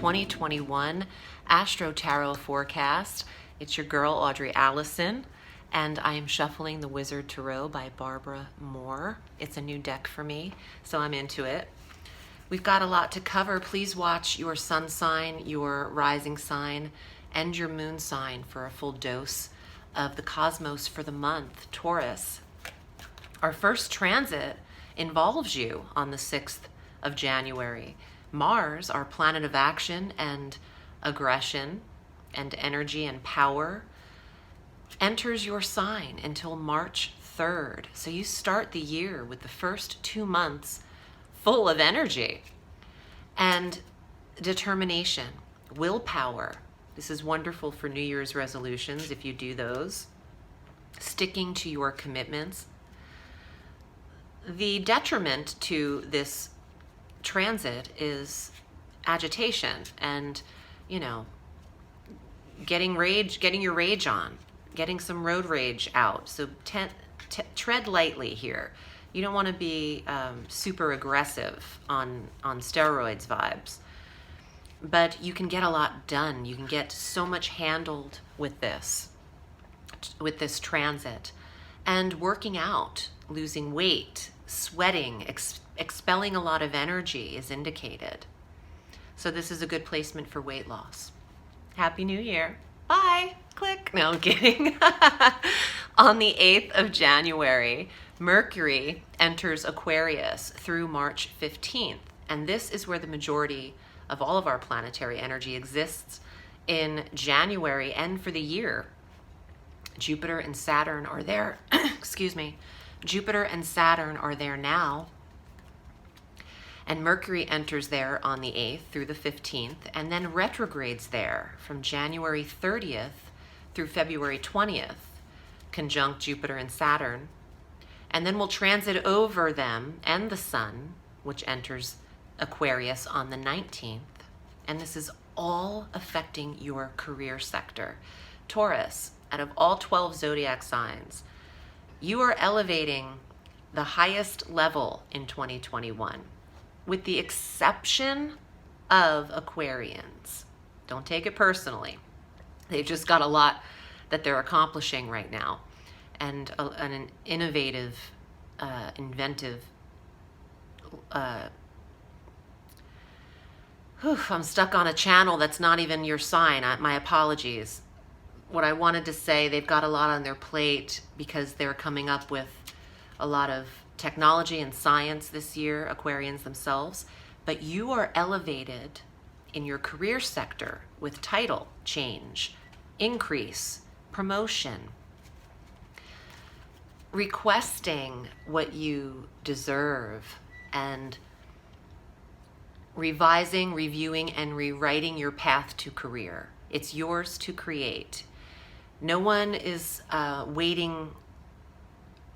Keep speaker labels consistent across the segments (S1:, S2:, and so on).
S1: 2021 Astro Tarot Forecast. It's your girl, Audrey Alison, and I am shuffling the Wizard Tarot by Barbara Moore. It's a new deck for me, so I'm into it. We've got a lot to cover. Please watch your sun sign, your rising sign, and your moon sign for a full dose of the cosmos for the month, Taurus. Our first transit involves you on the 6th of January. Mars, our planet of action and aggression and energy and power, enters your sign until March 3rd. So you start the year with the first 2 months full of energy and determination, willpower. This is wonderful for New Year's resolutions if you do those. Sticking to your commitments. The detriment to this transit is agitation and, getting your rage on, getting some road rage out. So tread lightly here. You don't want to be super aggressive on steroids vibes, but you can get a lot done. You can get so much handled with this transit. And working out, losing weight, sweating, expelling a lot of energy is indicated. So this is a good placement for weight loss. Happy New Year. Bye. Click. No, I'm kidding. On the 8th of January, Mercury enters Aquarius through March 15th. And this is where the majority of all of our planetary energy exists in January and for the year. Jupiter and Saturn are there. Excuse me. Jupiter and Saturn are there now. And Mercury enters there on the 8th through the 15th, and then retrogrades there from January 30th through February 20th, conjunct Jupiter and Saturn. And then we'll transit over them and the Sun, which enters Aquarius on the 19th. And this is all affecting your career sector. Taurus, out of all 12 zodiac signs, you are elevating the highest level in 2021, with the exception of Aquarians. Don't take it personally. They've just got a lot that they're accomplishing right now, and an innovative, inventive, I'm stuck on a channel that's not even your sign. My apologies. What I wanted to say, they've got a lot on their plate because they're coming up with a lot of technology and science this year, Aquarians themselves, but you are elevated in your career sector with title change, increase, promotion, requesting what you deserve, and revising, reviewing, and rewriting your path to career. It's yours to create. No one is waiting.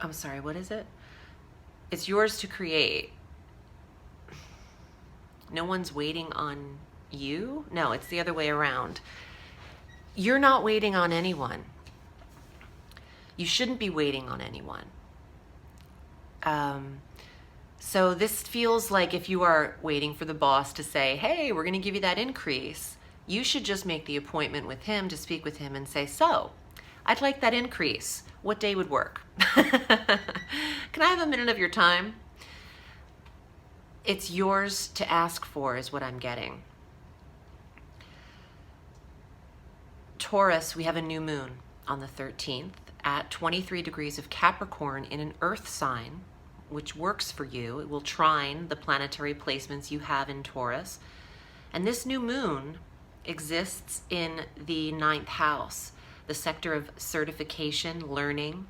S1: I'm sorry, what is it? It's yours to create. No one's waiting on you? No, it's the other way around. You're not waiting on anyone. You shouldn't be waiting on anyone. So this feels like if you are waiting for the boss to say, hey, we're going to give you that increase, you should just make the appointment with him to speak with him and say, so, I'd like that increase. What day would work? Can I have a minute of your time? It's yours to ask for is what I'm getting. Taurus, we have a new moon on the 13th at 23 degrees of Capricorn in an earth sign, which works for you. It will trine the planetary placements you have in Taurus. And this new moon exists in the 9th house, the sector of certification, learning,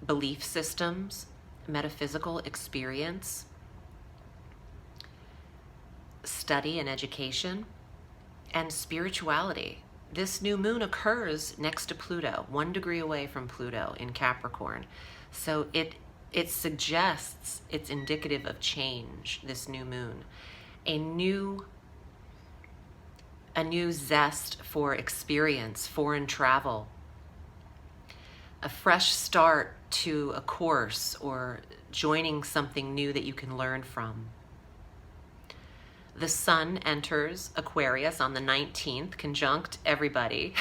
S1: belief systems, metaphysical experience, study and education, and spirituality. This new moon occurs next to Pluto, 1 degree away from Pluto in Capricorn. So it suggests, it's indicative of change, this new moon. A new zest for experience, foreign travel, a fresh start to a course or joining something new that you can learn from. The sun enters Aquarius on the 19th, conjunct everybody.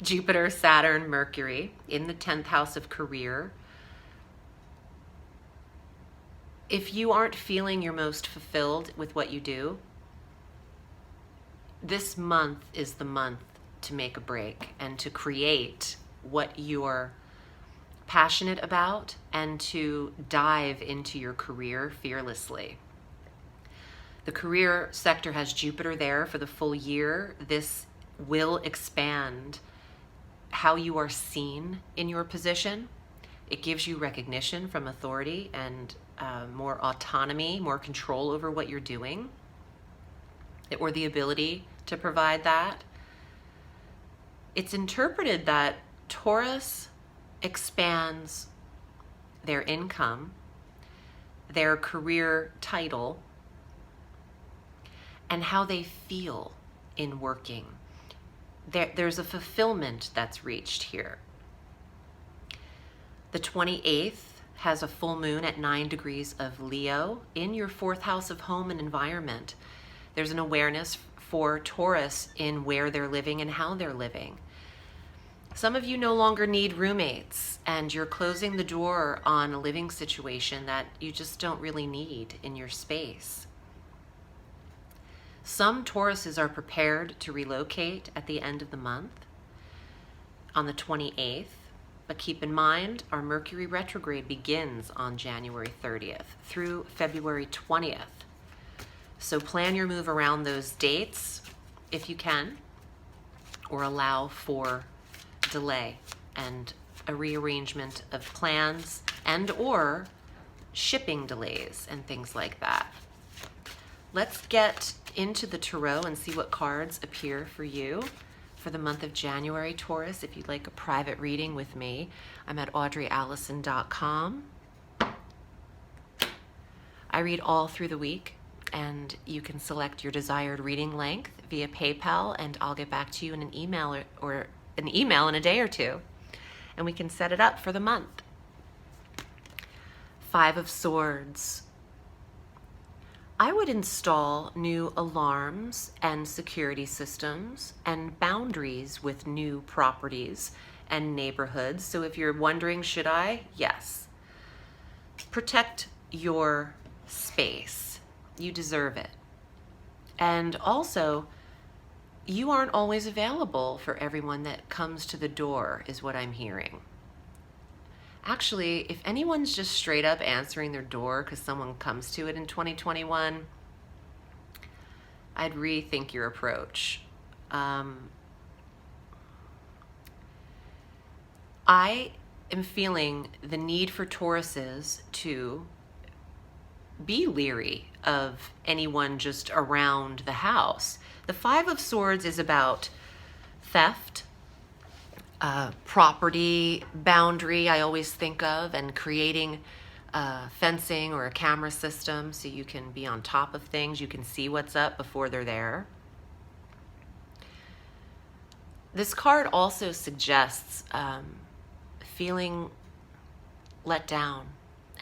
S1: Jupiter, Saturn, Mercury in the 10th house of career. If you aren't feeling your most fulfilled with what you do, this month is the month to make a break and to create what you're passionate about and to dive into your career fearlessly. The career sector has Jupiter there for the full year. This will expand how you are seen in your position. It gives you recognition from authority and more autonomy, more control over what you're doing, or the ability to provide that. It's interpreted that Taurus expands their income, their career title, and how they feel in working. There's a fulfillment that's reached here. The 28th has a full moon at 9 degrees of Leo in your 4th house of home and environment. There's an awareness for Taurus in where they're living and how they're living. Some of you no longer need roommates, and you're closing the door on a living situation that you just don't really need in your space. Some Tauruses are prepared to relocate at the end of the month on the 28th, but keep in mind our Mercury retrograde begins on January 30th through February 20th. So plan your move around those dates if you can, or allow for delay and a rearrangement of plans and or shipping delays and things like that. Let's get into the tarot and see what cards appear for you for the month of January, Taurus. If you'd like a private reading with me, I'm at audreyalison.com. I read all through the week, and you can select your desired reading length via PayPal, and I'll get back to you in an email or an email in a day or two, and we can set it up for the month. 5 of Swords. I would install new alarms and security systems and boundaries with new properties and neighborhoods. So if you're wondering, should I? Yes. Protect your space. You deserve it. And also, you aren't always available for everyone that comes to the door, is what I'm hearing. Actually, if anyone's just straight up answering their door because someone comes to it in 2021, I'd rethink your approach. I am feeling the need for Tauruses to be leery of anyone just around the house. The 5 of Swords is about theft, property boundary, I always think of, and creating fencing or a camera system so you can be on top of things. You can see what's up before they're there. This card also suggests feeling let down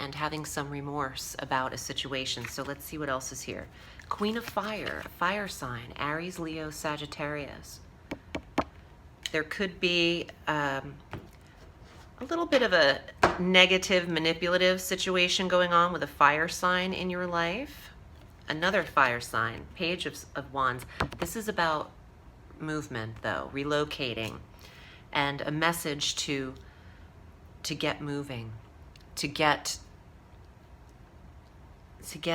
S1: and having some remorse about a situation. So let's see what else is here. Queen of Fire, fire sign, Aries, Leo, Sagittarius. There could be a little bit of a negative, manipulative situation going on with a fire sign in your life. Another fire sign, Page of Wands. This is about movement, though, relocating, and a message to get moving, to get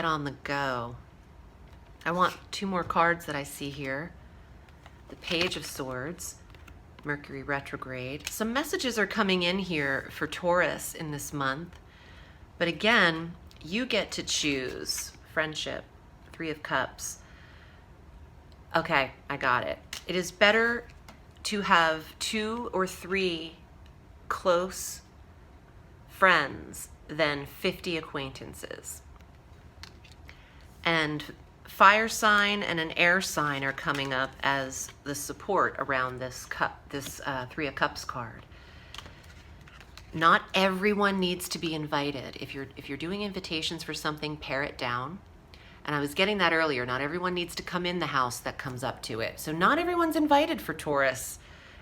S1: on the go. I want 2 more cards that I see here. The Page of Swords, Mercury retrograde. Some messages are coming in here for Taurus in this month, but again, you get to choose. Friendship, 3 of Cups. Okay, I got it. It is better to have 2 or 3 close friends than 50 acquaintances. And fire sign and an air sign are coming up as the support around this 3 of Cups card. Not everyone needs to be invited. If you're doing invitations for something, pare it down And I was getting that earlier. Not everyone needs to come in the house that comes up to it. So not everyone's invited for Taurus.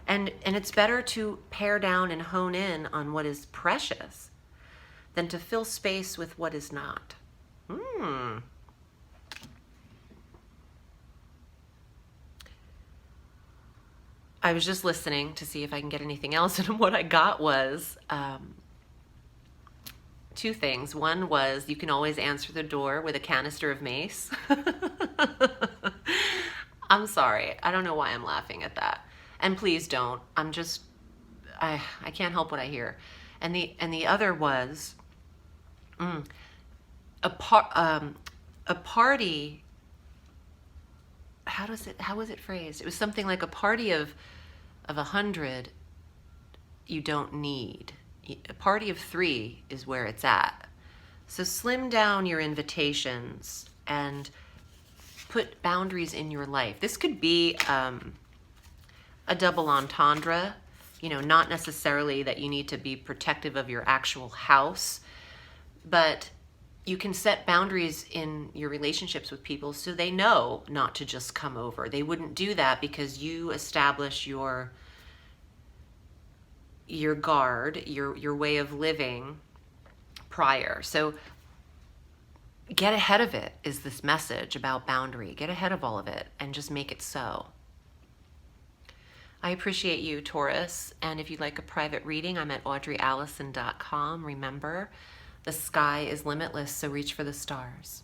S1: And it's better to pare down and hone in on what is precious than to fill space with what is not. I was just listening to see if I can get anything else, and what I got was two things. One was you can always answer the door with a canister of mace. I'm sorry. I don't know why I'm laughing at that. And please don't. I can't help what I hear. And the other was a party. How was it phrased? It was something like a party of 100 you don't need. A party of 3 is where it's at. So slim down your invitations and put boundaries in your life. This could be a double entendre, not necessarily that you need to be protective of your actual house, but you can set boundaries in your relationships with people so they know not to just come over. They wouldn't do that because you establish your guard, your way of living prior. So get ahead of it is this message about boundary. Get ahead of all of it and just make it so. I appreciate you, Taurus. And if you'd like a private reading, I'm at audreyalison.com. Remember, the sky is limitless, so reach for the stars.